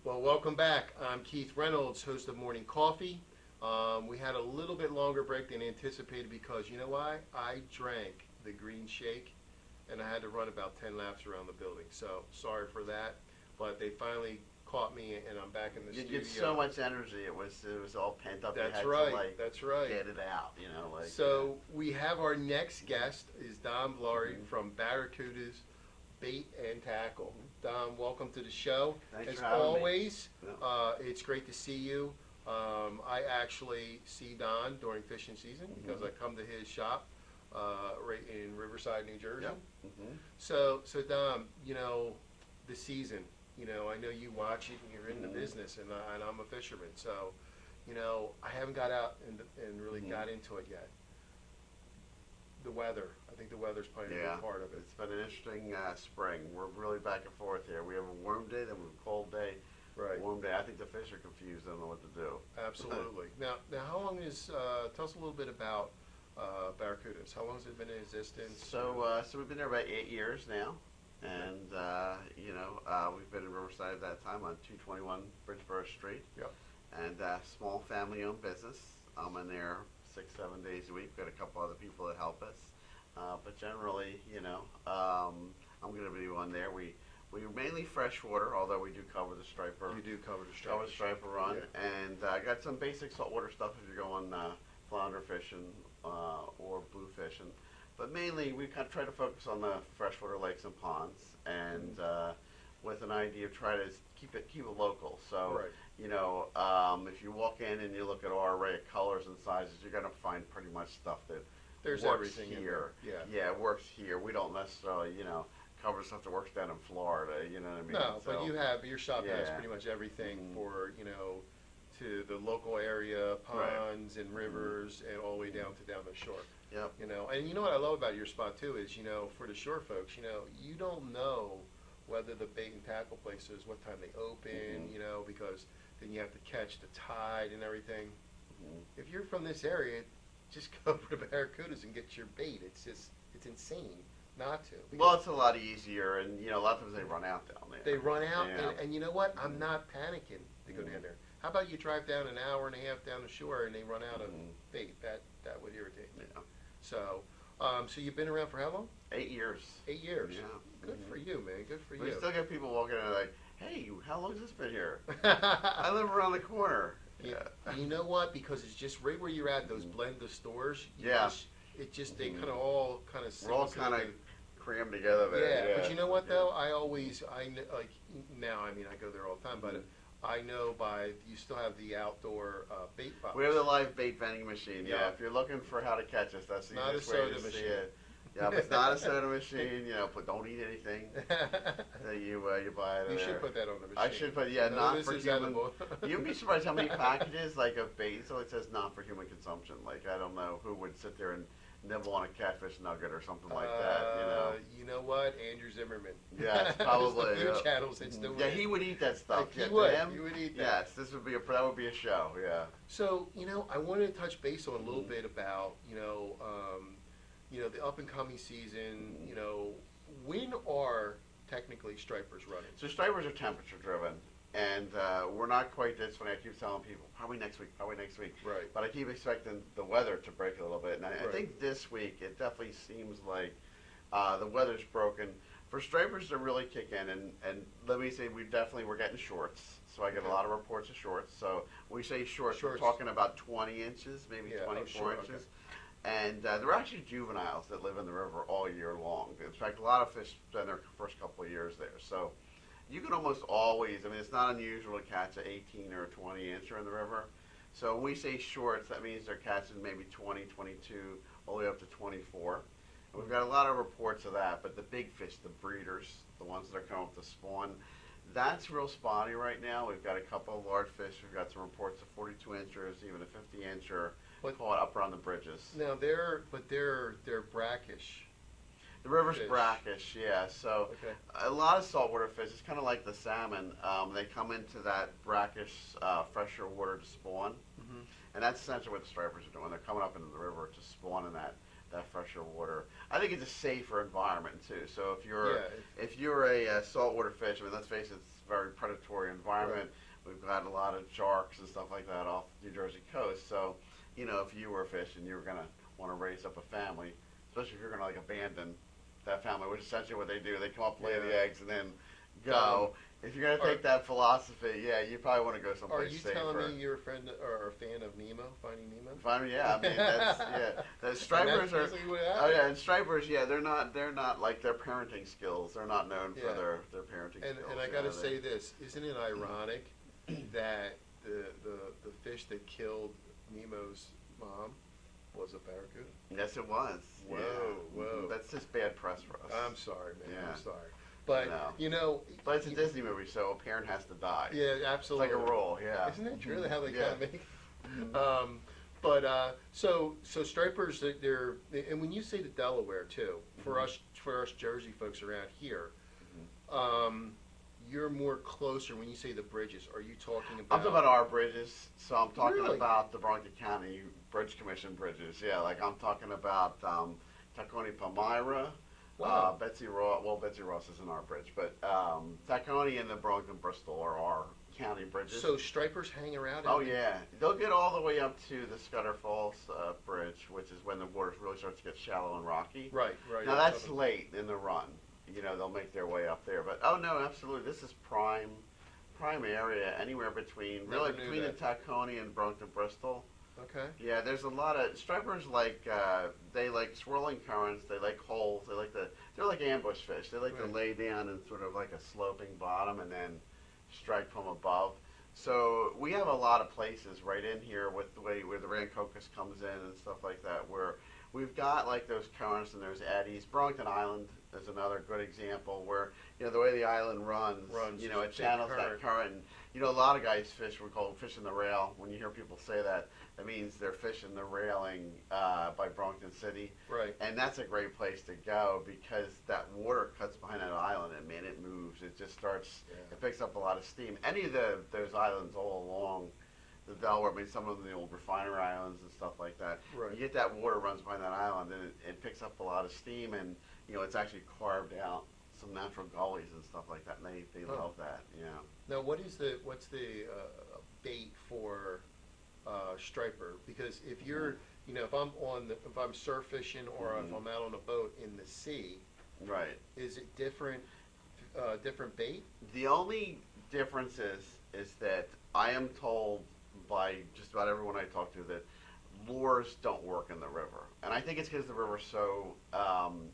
Well, welcome back. I'm Keith Reynolds, host of Morning Coffee. We had a little bit longer break than anticipated because you know why? I drank the green shake and I had to run about 10 laps around the building. So sorry for that, but they finally caught me and I'm back in the You studio. get so much energy. It was all pent up. That's you had right. To, like, That's right. Get it out. So we have our next guest is Don Blary from Barracuda's Bait and Tackle. Don, welcome to the show. Thanks As for having always, me. it's great to see you. I actually see Don during fishing season because I come to his shop right in Riverside, New Jersey. Yep. So Don, the season. I know you watch it and you're in the business, and I'm a fisherman. So, I haven't got out and really got into it yet. The weather. I think the weather's playing a big part of it. It's been an interesting spring. We're really back and forth here. We have a warm day, then we have a cold day. Right. Warm day. I think the fish are confused. They don't know what to do. Absolutely. Now, how long is? Tell us a little bit about Barracudas. How long has it been in existence? So we've been there about 8 years now, and we've been in Riverside at that time on 221 Bridgeboro Street. Yep. And small family-owned business. I'm in there 6-7 days a week. We've got a couple other people that help us, but generally, I'm going to be one there. We mainly freshwater, although we do cover the striper. You do cover the striper. Cover the striper run, and I got some basic saltwater stuff if you're going flounder fishing or blue fishing. But mainly, we kind of try to focus on the freshwater lakes and ponds, and with an idea of try to keep it local. So, if you walk in and you look at our array of colors and sizes, you're going to find pretty much stuff that There's works everything here. In there. Yeah, it works here. We don't necessarily, cover stuff that works down in Florida. You know what I mean? No, but your shop has pretty much everything for to the local area, ponds and rivers, and all the way down the shore. Yep. And what I love about your spot too is for the shore folks, you don't know whether the bait and tackle places what time they open, because then you have to catch the tide and everything. If you're from this area, just go over to Barracudas and get your bait. It's insane not to. Well, it's a lot easier, and a lot of times they run out down there. They run out, and you know what? I'm not panicking to go down there. How about you drive down an hour and a half down the shore and they run out of bait? That would irritate me. Yeah. So you've been around for how long? 8 years. 8 years. Yeah. Good for you, man. Good for you. We still get people walking in and like, hey, how long has this been here? I live around the corner. Yeah. You know what? Because it's just right where you're at, those blend of stores. They kind of all kind of. We're all kind of crammed together there. Yeah, but you know what though? I like now. I mean, I go there all the time, but I know you still have the outdoor bait box. We have the live bait vending machine. Yeah, if you're looking for how to catch us, that's the easiest way to see it. Yeah, but it's not a soda machine. But don't eat anything that you buy it. You should put that on the machine. I should put not for human. You'd be surprised how many packages of bait so it says not for human consumption. Like I don't know who would sit there and nibble on a catfish nugget or something like that. You know what? Andrew Zimmerman. Yes, probably. The food channels. It's doing. Yeah, he would eat that stuff. He would. He would eat that. Yes, that would be a show. Yeah. So I wanted to touch base on a little bit about the up and coming season. When are technically stripers running? So stripers are temperature driven. And we're not quite this funny. I keep telling people, probably next week. Right. But I keep expecting the weather to break a little bit. And I think this week, it definitely seems like the weather's broken. For stripers to really kick in, and let me say, we're getting shorts. So I get a lot of reports of shorts. So when we say shorts, we're talking about 20 inches, maybe 24 inches. Okay. And they're actually juveniles that live in the river all year long. In fact, a lot of fish spend their first couple of years there. So you can almost always, it's not unusual to catch an 18 or a 20 incher in the river. So when we say shorts, that means they're catching maybe 20, 22, all the way up to 24. And we've got a lot of reports of that, but the big fish, the breeders, the ones that are coming up to spawn, that's real spotty right now. We've got a couple of large fish. We've got some reports of 42 inchers, even a 50 incher caught up around the bridges. Now they're brackish. The river's brackish, yeah. So a lot of saltwater fish, it's kind of like the salmon. They come into that brackish, fresher water to spawn. And that's essentially what the stripers are doing. They're coming up into the river to spawn in that fresher water. I think it's a safer environment too. So if you're a saltwater fish, let's face it, it's very predatory environment. We've got a lot of sharks and stuff like that off New Jersey coast. So, you know, if you were fishing, you were going to want to raise up a family, especially if you're going to like abandon that family, which is essentially what they do. They come up, lay the eggs, and then go. If you're going to take that philosophy, yeah, you probably want to go someplace safer. Are you telling me you're a friend or a fan of Nemo, Finding Nemo? Yeah, I mean that's The stripers are. Oh yeah, and stripers, yeah, they're not like their parenting skills. They're not known for their parenting skills. And I got to say this: isn't it ironic that the fish that killed Nemo's mom was a barracuda? Yes, it was. Whoa. That's just bad press for us. I'm sorry, man. I'm sorry. But, But it's a Disney movie, so a parent has to die. Yeah, absolutely. It's like a rule, yeah. Isn't that really how they kind of make it? So stripers, they're, and when you say the Delaware too, for us Jersey folks around here, you're more closer when you say the bridges. Are you talking about? I'm talking about our bridges. So I'm talking about the Barracuda County Bridge Commission bridges. Yeah, like I'm talking about Tacony Palmyra. Wow. Betsy Ross isn't our bridge, but Tacony and the Burlington Bristol are our county bridges. So stripers hang around? Oh yeah, they'll get all the way up to the Scudder Falls Bridge, which is when the water really starts to get shallow and rocky. Right. Now that's late in the run. You know, they'll make their way up there, but oh no, absolutely, this is prime area, anywhere between the Tacony and Burlington Bristol. Okay. Yeah, there's a lot of stripers they like swirling currents. They like holes. They're like ambush fish. They like to lay down in sort of like a sloping bottom and then strike from above. So we have a lot of places right in here with the way where the Rancocas comes in and stuff like that, where we've got like those currents and there's eddies. Burlington Island is another good example where, you know, the way the island runs you know, it channels that current. And, you know, a lot of guys fish, we call them fishing the rail. When you hear people say that, that means they're fishing the railing by Burlington City. Right. And that's a great place to go because that water cuts behind that island and, man, it moves. It just starts, it picks up a lot of steam. Any of those islands all along the Delaware, I mean, some of them, the old refinery islands and stuff like that. Right. You get that water runs behind that island and it picks up a lot of steam and, you know, it's actually carved out some natural gullies and stuff like that, and they love that, yeah. Now, what's the bait for striper? Because if you're, you know, if I'm surf fishing or if I'm out on a boat in the sea, right, is it different bait? The only difference is that I am told by just about everyone I talk to that lures don't work in the river, and I think it's because the river's so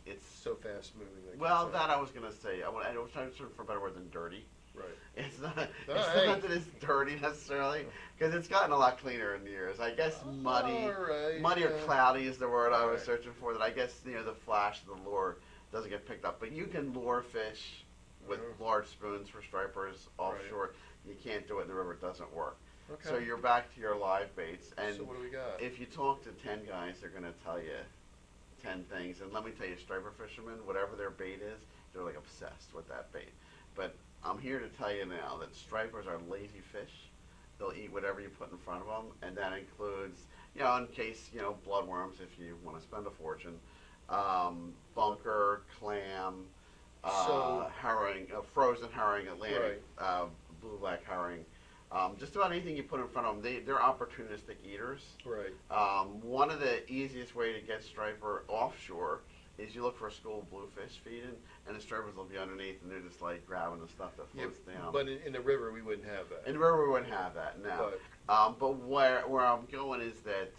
it's so fast moving. Well, that I was gonna say. I was trying to search for a better word than dirty. Right. It's not that it's dirty necessarily, because it's gotten a lot cleaner in the years. I guess muddy or cloudy is the word I was searching for. That I guess, you know, the flash of the lure doesn't get picked up, but you can lure fish with large spoons for stripers offshore. You can't do it in the river; it doesn't work. Okay. So you're back to your live baits, and so what do we got? If you talk to 10 guys, they're going to tell you 10 things. And let me tell you, striper fishermen, whatever their bait is, they're like obsessed with that bait. But I'm here to tell you now that stripers are lazy fish. They'll eat whatever you put in front of them, and that includes, you know, in case, you know, bloodworms if you want to spend a fortune, bunker, clam, herring, frozen herring, Atlantic, blue black herring. Just about anything you put in front of them, they're opportunistic eaters. Right. One of the easiest way to get striper offshore is you look for a school of bluefish feeding, and the stripers will be underneath, and they're just like grabbing the stuff that floats down. But in the river, we wouldn't have that. In the river, we wouldn't have that, no. But where I'm going is that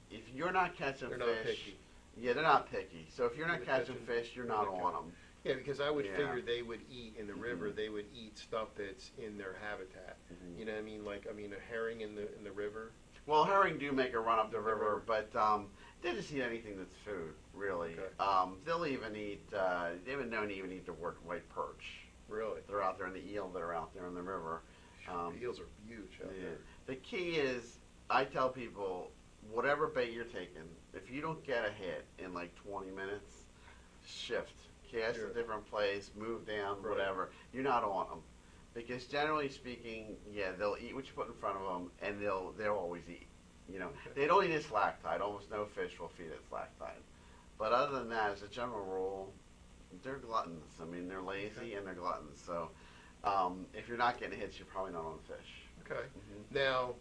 if you're not catching they're fish, not picky. Yeah, they're not picky. So if you're not catching fish, you're not on them. Yeah, because I would figure they would eat in the river. They would eat stuff that's in their habitat. You know what I mean? Like, a herring in the river. Well, herring do make a run up the river, but they just eat anything that's food, really. Okay. They'll even eat. They've been known to even eat the white perch. Really? They're out there, and the eel that are out there in the river. The eels are huge out there. The key is, I tell people, whatever bait you're taking, if you don't get a hit in like 20 minutes, shift. Cast a different place, move down, whatever. You're not on them, because generally speaking, they'll eat what you put in front of them, and they'll always eat. You know, they don't eat at slack tide. Almost no fish will feed at slack tide. But other than that, as a general rule, they're gluttons. I mean, they're lazy and they're gluttons. So If you're not getting hits, you're probably not on fish. Okay. Mm-hmm. Now,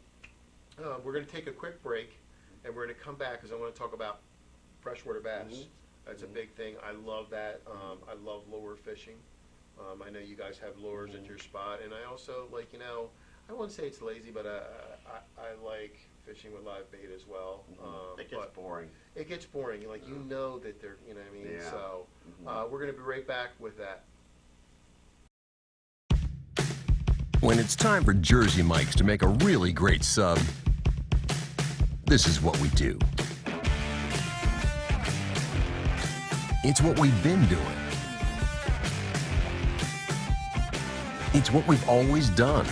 we're going to take a quick break, and we're going to come back because I want to talk about freshwater bass. Mm-hmm. That's a big thing. I love that. I love lure fishing. I know you guys have lures at your spot, and I also like, I wouldn't say it's lazy, but I like fishing with live bait as well. It gets boring. It gets boring. Like, you know that they're, you know what I mean? Yeah. So we're going to be right back with that. When it's time for Jersey Mike's to make a really great sub, this is what we do. It's what we've been doing. It's what we've always done.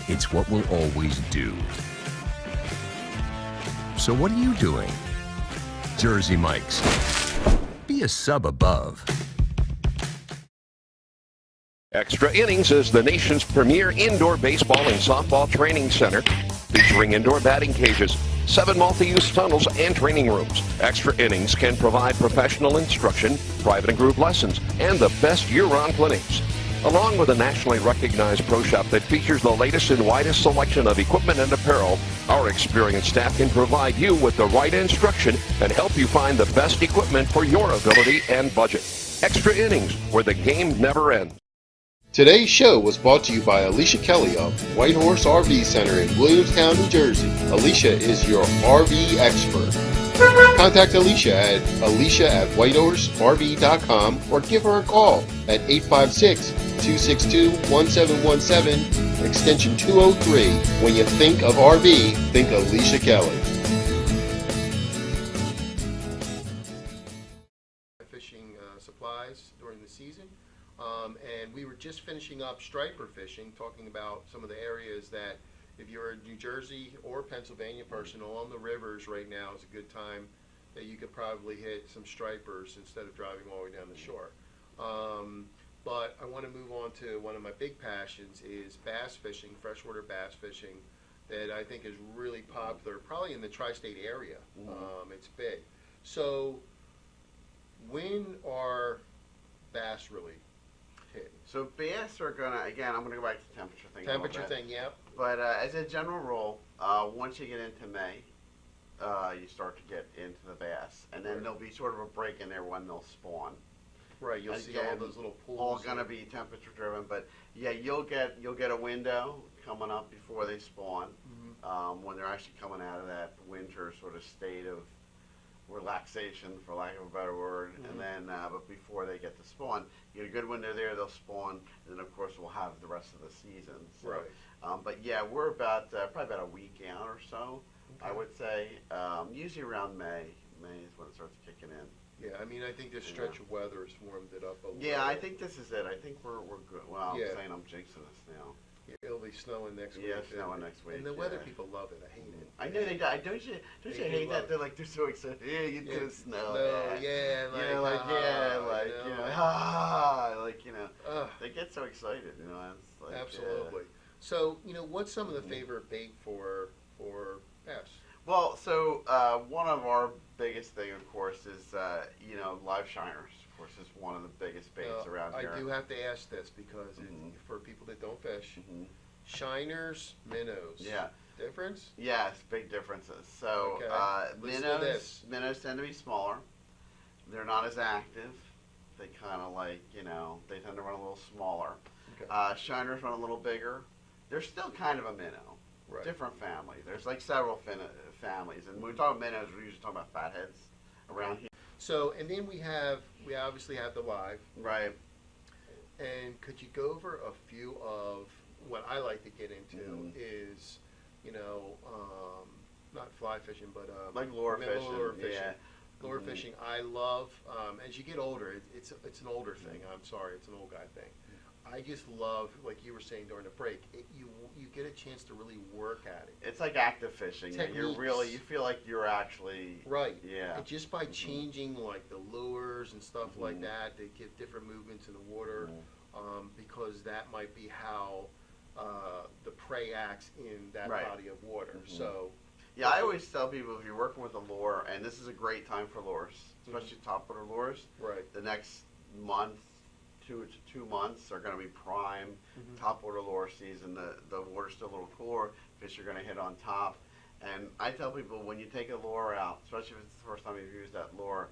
It's what we'll always do. So what are you doing? Jersey Mike's. Be a sub above. Extra Innings is the nation's premier indoor baseball and softball training center, featuring indoor batting cages, 7 multi-use tunnels, and training rooms. Extra Innings can provide professional instruction, private and group lessons, and the best year-round clinics. Along with a nationally recognized pro shop that features the latest and widest selection of equipment and apparel, our experienced staff can provide you with the right instruction and help you find the best equipment for your ability and budget. Extra Innings, where the game never ends. Today's show was brought to you by Alicia Kelly of White Horse RV Center in Williamstown, New Jersey. Alicia is your RV expert. Contact Alicia at alicia@whitehorserv.com or give her a call at 856-262-1717, extension 203. When you think of RV, think Alicia Kelly. Fishing supplies during the season. And we were just finishing up striper fishing, talking about some of the areas that if you're a New Jersey or Pennsylvania person along the rivers right now is a good time that you could probably hit some stripers instead of driving all the way down the shore. But I want to move on to one of my big passions is bass fishing, freshwater bass fishing, that I think is really popular, probably in the tri-state area. It's big. So when are bass really hit? So bass are gonna, again, I'm gonna go back to the temperature thing. Temperature thing, yep. But as a general rule, once you get into May, you start to get into the bass, and then there'll be sort of a break in there when they'll spawn. Right, you'll see all those little pools. All gonna be temperature driven, but yeah, you'll get a window coming up before they spawn, when they're actually coming out of that winter sort of state of relaxation, for lack of a better word, and then but before they get to spawn, you get a good window there, they'll spawn, and then of course we'll have the rest of the season. So, right. But yeah, we're about probably about a week out or so, Okay. I would say. Usually around May. May is when it starts kicking in. Yeah, I mean, I think this stretch of weather has warmed it up a little. Yeah, I think this is it. I think we're good. Well, Yeah. I'm saying I'm jinxing us now. It'll be snowing next week. Yeah, snowing next week. And the weather yeah. people love it. I hate it. I know they do. Don't you They hate do that? love They're like, they're so excited. Yeah, it's gonna snow. Yeah, Like, you know, like, Ugh. they get so excited, you know. It's like, Absolutely. So, what's some of the favorite bait for bass? Well, so one of our biggest thing, of course, is live shiners. Of course, is one of the biggest baits around here. I do have to ask this because for people that don't fish, shiners, minnows. Yeah. Difference? Yes, big differences. So minnows tend to be smaller. They're not as active. They kind of they tend to run a little smaller. Okay. Shiners run a little bigger. They're still kind of a minnow. Right. Different family. There's like several families, and when we talk about minnows, we're usually talking about fatheads around here. So, and then we obviously have the live. Right. And could you go over a few of what I like to get into is, not fly fishing, but like lure fishing. Lure fishing. Yeah. Lure fishing, I love. As you get older, it's an older thing. I'm sorry, it's an old guy thing. I just love, like you were saying during the break, you get a chance to really work at it. It's like active fishing. Techniques. You feel like you're actually right. Yeah. And just by changing like the lures and stuff like that, they get different movements in the water, because that might be how the prey acts in that body of water. So. Yeah, I always tell people if you're working with a lure, and this is a great time for lures, especially topwater lures. Right. The next month, 2 months are going to be prime, top water lure season. The water's still a little cooler, fish are going to hit on top. And I tell people, when you take a lure out, especially if it's the first time you've used that lure,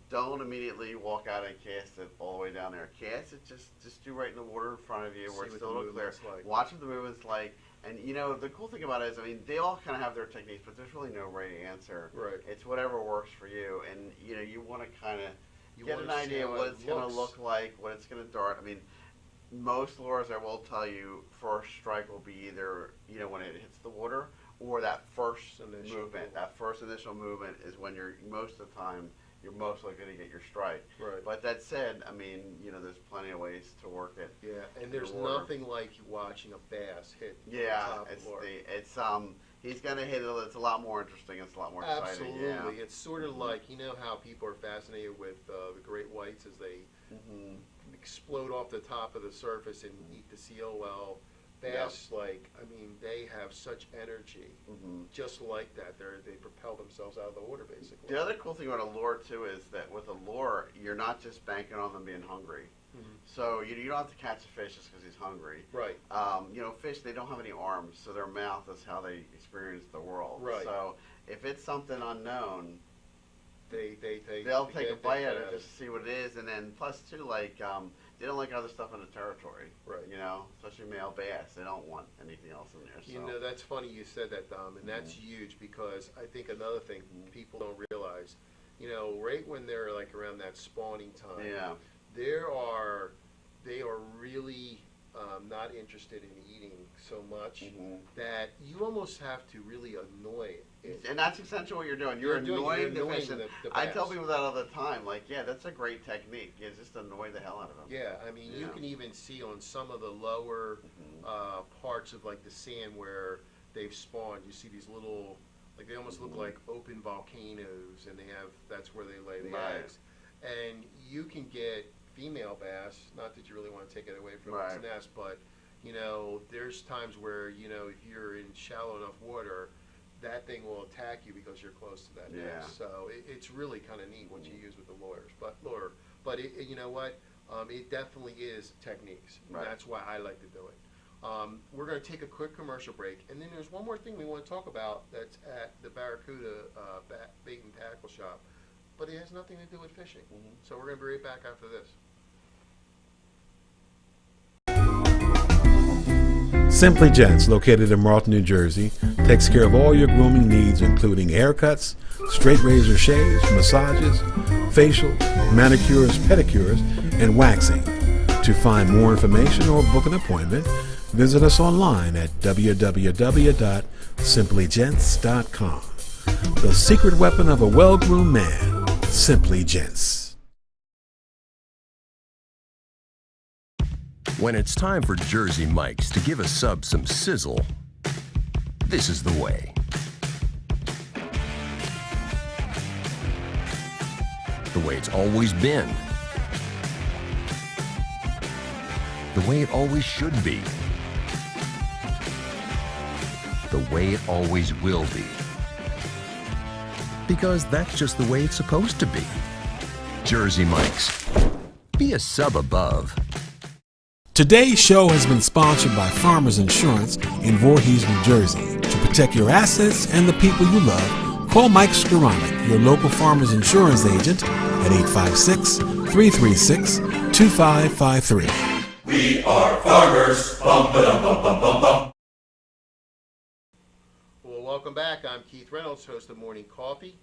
don't immediately walk out and cast it all the way down there. Cast it, just do right in the water in front of you where it's still a little clear. Like. Watch what the movement's like. And, you know, the cool thing about it is, I mean, they all kind of have their techniques, but there's really no right answer. Right. It's whatever works for you. And, you know, you want to kind of get an wanna see idea how what it it's going to looks. look like, what it's going to dart. I mean, most lures, I will tell you, first strike will be either, you know, when it hits the water, or that first Initial movement. That first initial movement is when you're, most of the time, you're most likely to get your strike. Right. But that said, I mean, you know, there's plenty of ways to work it. Yeah, and there's the water. nothing like watching a bass hit Yeah, the top it's of the it's he's gonna hit it. It's a lot more interesting. It's a lot more exciting. Absolutely. Yeah. It's sort of like, you know how people are fascinated with the great whites as they explode off the top of the surface and eat the seal. Well, bass, like, I mean, they have such energy, just like that. They propel themselves out of the water, basically. The other cool thing about a lure too is that with a lure, you're not just banking on them being hungry. So you don't have to catch a fish just because he's hungry. Right. You know, fish, they don't have any arms, so their mouth is how they experience the world. Right. So if it's something unknown, they'll take a bite at it just to see what it is, and then plus too, like they don't like other stuff in the territory. Right. You know, especially male bass, they don't want anything else in there. So. You know, that's funny you said that, Dom, and that's huge because I think another thing people don't realize, you know, right when they're like around that spawning time, they are really not interested in eating so much that you almost have to really annoy it. And that's essentially what you're doing. You're annoying the fish. The I bass. tell people that all the time. Like, yeah, that's a great technique. You just annoy the hell out of them. Yeah, I mean, you can even see on some of the lower parts of like the sand where they've spawned. You see these little, like they almost look like open volcanoes, and that's where they lay the eggs. And you can get female bass. Not that you really want to take it away from its nest, but you know, there's times where, you know, if you're in shallow enough water, that thing will attack you because you're close to that nest. So it's really kind of neat what you use with the lures. But you know what? It definitely is techniques. Right. That's why I like to do it. We're going to take a quick commercial break, and then there's one more thing we want to talk about that's at the Barracuda Bait and Tackle Shop, but it has nothing to do with fishing. So we're going to be right back after this. Simply Gents, located in Marlton, New Jersey, takes care of all your grooming needs, including haircuts, straight razor shaves, massages, facial, manicures, pedicures, and waxing. To find more information or book an appointment, visit us online at www.simplygents.com. The secret weapon of a well-groomed man, Simply Gents. When it's time for Jersey Mike's to give a sub some sizzle, this is the way. The way it's always been. The way it always should be. The way it always will be. Because that's just the way it's supposed to be. Jersey Mike's. Be a sub above. Today's show has been sponsored by Farmers Insurance in Voorhees, New Jersey. To protect your assets and the people you love, call Mike Skoranek, your local Farmers Insurance agent, at 856-336-2553. We are farmers. Bum, ba-dum, bum, bum, bum, bum. Well, welcome back. I'm Keith Reynolds, host of Morning Coffee.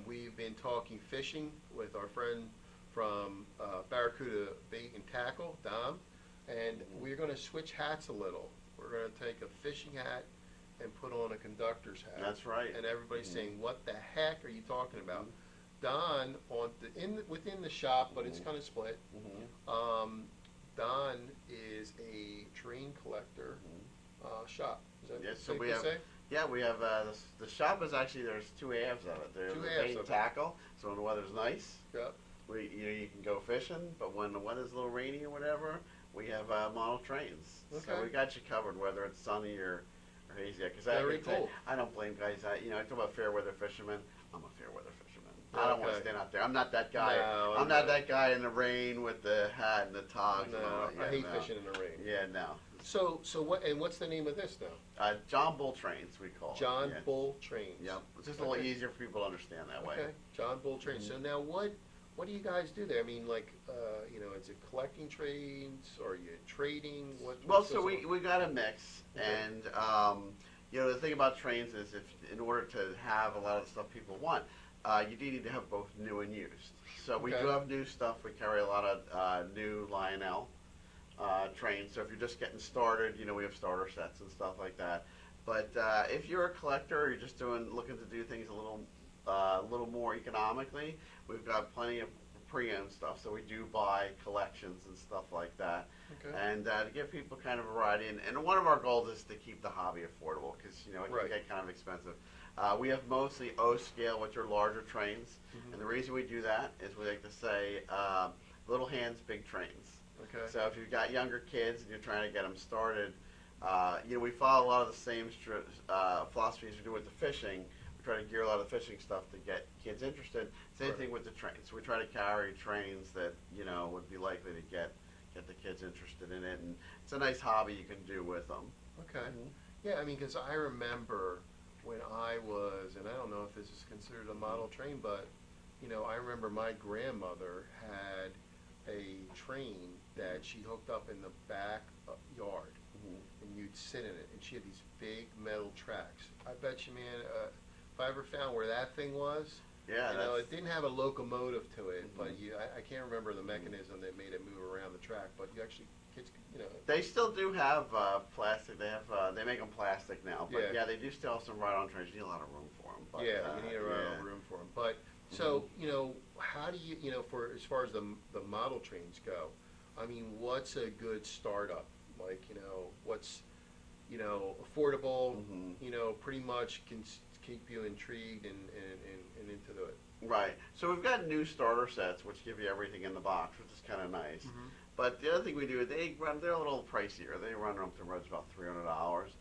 We've been talking fishing with our friend from Barracuda Bait and Tackle, Dom. And we're going to switch hats a little. We're going to take a fishing hat and put on a conductor's hat. That's right. And everybody's saying, "What the heck are you talking about?" Don, within the shop, but it's kind of split. Don is a train collector shop. Is that So safe we to have. say? Yeah, we have the shop is actually there's two halves of it. There's Two the halves bait of and it. tackle. So when the weather's nice, Yep. you can go fishing. But when the weather's a little rainy or whatever, we have model trains. Okay. So we got you covered whether it's sunny or hazy. Because Very cool. I don't blame guys. I talk about fair weather fishermen. I'm a fair weather fisherman. I don't want to Okay. stand out there. I'm not that guy. No, I'm not no. that guy in the rain with the hat and the togs and all No, that. I hate no. fishing in the rain. Yeah, no. So what? And what's the name of this now? John Bull Trains, we call it. John Yeah. Bull Trains. Yep. It's just a little Okay. easier for people to understand that way. Okay, John Bull Trains. So now what do you guys do there? I mean, like, is it collecting trains or are you trading? Well, what's so this we all- got a mix, Okay. and the thing about trains is, if in order to have a lot of the stuff people want, you do need to have both new and used. So we Okay. do have new stuff. We carry a lot of new Lionel trains. So if you're just getting started, we have starter sets and stuff like that. But if you're a collector, or you're just looking to do things a little more economically, we've got plenty of pre-owned stuff. So we do buy collections and stuff like that. Okay. And to give people kind of variety. And one of our goals is to keep the hobby affordable, because it Right. can get kind of expensive. We have mostly O scale, which are larger trains. Mhm. And the reason we do that is we like to say, little hands, big trains. Okay. So if you've got younger kids and you're trying to get them started, we follow a lot of the same philosophies we do with the fishing. We try to gear a lot of the fishing stuff to get kids interested. Same Right. thing with the trains. So we try to carry trains that would be likely to get the kids interested in it, and it's a nice hobby you can do with them. Okay. Yeah, I mean, because I remember when I was, and I don't know if this is considered a model train, but I remember my grandmother had a train that she hooked up in the back yard, and you'd sit in it, and she had these big metal tracks. I bet you, man, if I ever found where that thing was, Yeah, it didn't have a locomotive to it, but Mhm. I can't remember the mechanism that made it move around the track, but you actually, kids, They still do have plastic. They make them plastic now, but Yeah. yeah, they do still have some ride-on trains. You need a lot of room for them. But, yeah, you need a lot of room for them. But so how do you for as far as the model trains go? I mean, what's a good startup? Like what's affordable? Mhm. Pretty much can keep you intrigued and into it. Right. So we've got new starter sets, which give you everything in the box, which is kind of nice. Mhm. But the other thing we do is they're a little pricier. They run up to about $300.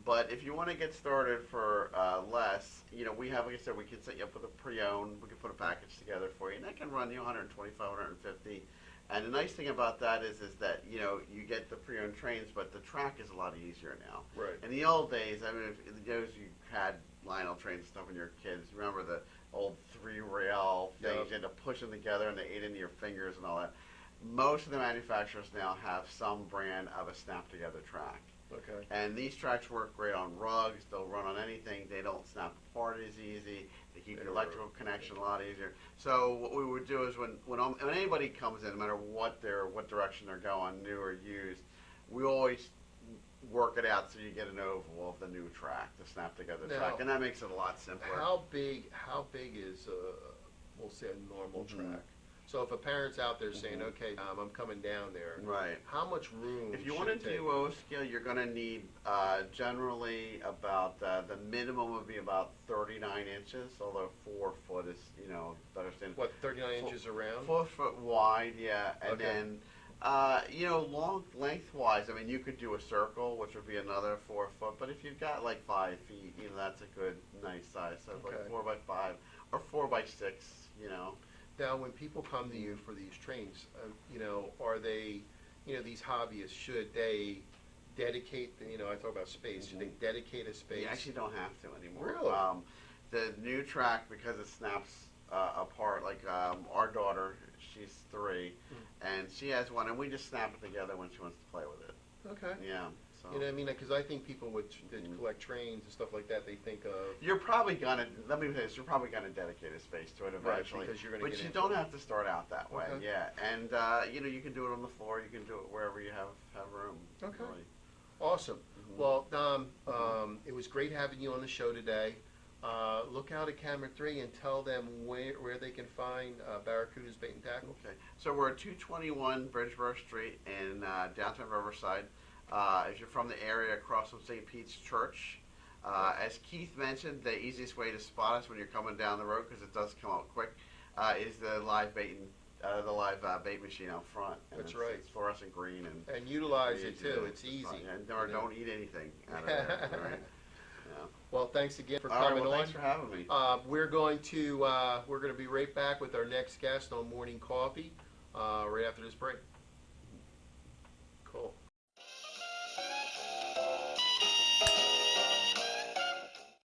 But if you want to get started for less, we have, like I said, we can set you up with a pre-owned. We can put a package together for you, and that can run you 125, 150. And the nice thing about that is that you get the pre-owned trains, but the track is a lot easier now. Right. In the old days, I mean, if those you had Lionel trains and stuff when you were kids, remember the old 3-rail things? Yep. You had to push them together, and they ate into your fingers and all that. Most of the manufacturers now have some brand of a snap-together track. Okay. And these tracks work great on rugs. They'll run on anything. They don't snap apart as easy. They keep They your work. electrical connection a lot easier. So what we would do is when anybody comes in, no matter what direction they're going, new or used, we always work it out so you get an oval of the new track, the snap together Now, track, and that makes it a lot simpler. How big is we'll say a normal Mhm. track? So if a parent's out there saying, Mhm. okay, I'm coming down there, Right. how much room? If you should want to it take? do O scale, you're going to need generally about the minimum would be about 39 inches, although 4 foot is better standard. What, 39 inches around? 4 foot wide, yeah, and Okay. then lengthwise. I mean, you could do a circle, which would be another 4 foot. But if you've got like 5 feet, that's a good, nice size. So Okay. like 4 by 5 or 4 by 6. Now, when people come to you for these trains, are they, these hobbyists, should they dedicate, I talk about space, should they dedicate a space? You actually don't have to anymore. Really? The new track, because it snaps apart, like our daughter, she's 3, and she has one, and we just snap it together when she wants to play with it. Okay. Yeah. So. You know what I mean? Because I think people that collect trains and stuff like that, they think of, You're probably gonna. Let me say this. You're probably gonna dedicate a space to it eventually. because you're gonna but get you into don't it. have to start out that way. Okay. Yeah, and you can do it on the floor. You can do it wherever you have room. Okay. Really. awesome. Mhm. Well, Dom, it was great having you on the show today. Look out at camera 3 and tell them where they can find Barracuda's Bait and Tackle. Okay. So we're at 221 Bridgeboro Street in downtown Riverside. If you're from the area, across from St. Pete's Church. As Keith mentioned, the easiest way to spot us when you're coming down the road, because it does come out quick, is the live bait machine out front. And That's right. It's fluorescent green and And utilize it easy too. to- It's easy. And don't eat anything out of there. All right. Yeah. Well, thanks again for All right, coming well, on. thanks for having me. We're going to be right back with our next guest on Morning Coffee right after this break.